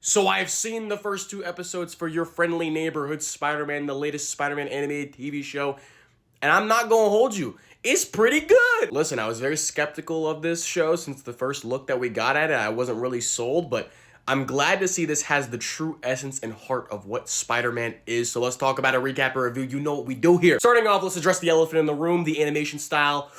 So I've seen the first 2 episodes for Your Friendly Neighborhood Spider-Man, the latest Spider-Man animated TV show, and I'm not gonna hold you. It's pretty good. Listen, I was very skeptical of this show since the first look that we got at it. I wasn't really sold, but I'm glad to see this has the true essence and heart of what Spider-Man is. So let's talk about a recap or review. You know what we do here. Starting off, let's address the elephant in the room, the animation style.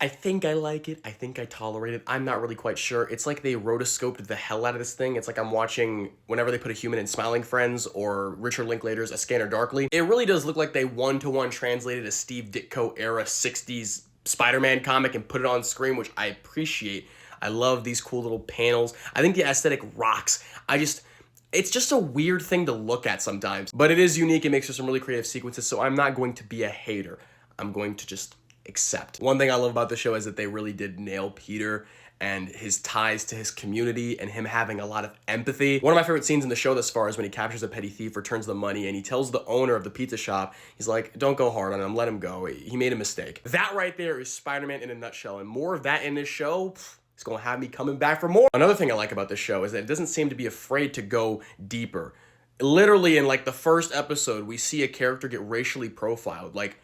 I think I like it. I think I tolerate it. I'm not really quite sure. It's like they rotoscoped the hell out of this thing. It's like I'm watching whenever they put a human in Smiling Friends or Richard Linklater's A Scanner Darkly. It really does look like they one-to-one translated a Steve Ditko era 60s Spider-Man comic and put it on screen, which I appreciate. I love these cool little panels. I think the aesthetic rocks. It's just a weird thing to look at sometimes, but it is unique and makes for some really creative sequences, so I'm not going to be a hater. I'm going to just accept. One thing I love about the show is that they really did nail Peter and his ties to his community and him having a lot of empathy. One of my favorite scenes in the show thus far is when he captures a petty thief, returns the money, and he tells the owner of the pizza shop, he's like, don't go hard on him, let him go. He made a mistake. That right there is Spider-Man in a nutshell, and more of that in this show, it's gonna have me coming back for more. Another thing I like about this show is that it doesn't seem to be afraid to go deeper. Literally in like the first episode, we see a character get racially profiled. Like,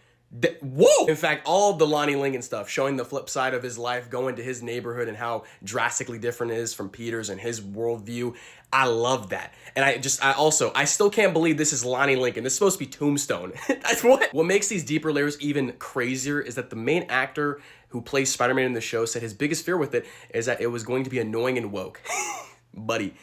whoa! In fact, all of the Lonnie Lincoln stuff, showing the flip side of his life, going to his neighborhood and how drastically different it is from Peter's and his worldview. I love that. And I still can't believe this is Lonnie Lincoln. This is supposed to be Tombstone. That's what makes these deeper layers even crazier is that the main actor who plays Spider-Man in the show said his biggest fear with it is that it was going to be annoying and woke. Buddy,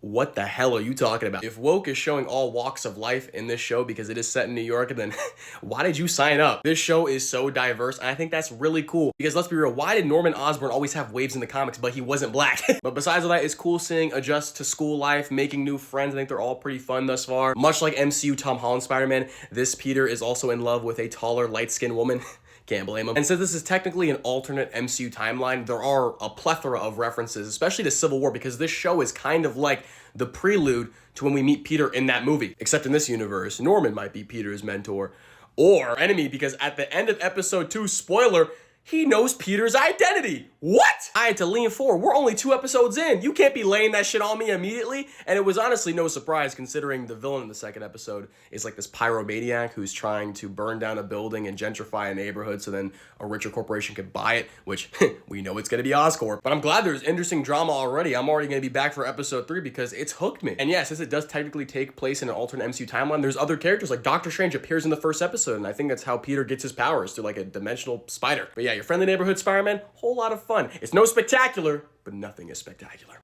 what the hell are you talking about? If woke is showing all walks of life in this show because it is set in New York, then why did you sign up? This show is so diverse, and I think that's really cool. Because let's be real, why did Norman Osborn always have waves in the comics, but he wasn't black? But besides all that, it's cool seeing adjust to school life, making new friends. I think they're all pretty fun thus far. Much like MCU Tom Holland Spider-Man, this Peter is also in love with a taller, light-skinned woman. Can't blame him. And since this is technically an alternate MCU timeline, there are a plethora of references, especially to Civil War, because this show is kind of like the prelude to when we meet Peter in that movie. Except in this universe, Norman might be Peter's mentor or enemy, because at the end of episode 2, spoiler, he knows Peter's identity. What? I had to lean forward. We're only 2 episodes in. You can't be laying that shit on me immediately. And it was honestly no surprise considering the villain in the second episode is like this pyromaniac who's trying to burn down a building and gentrify a neighborhood so then a richer corporation could buy it, which we know it's going to be Oscorp. But I'm glad there's interesting drama already. I'm already going to be back for episode 3 because it's hooked me. And yes, since it does technically take place in an alternate MCU timeline, there's other characters like Doctor Strange appears in the first episode, and I think that's how Peter gets his powers, through like a dimensional spider. But yeah, Your Friendly Neighborhood Spider-Man, whole lot of fun. It's no spectacular, but nothing is spectacular.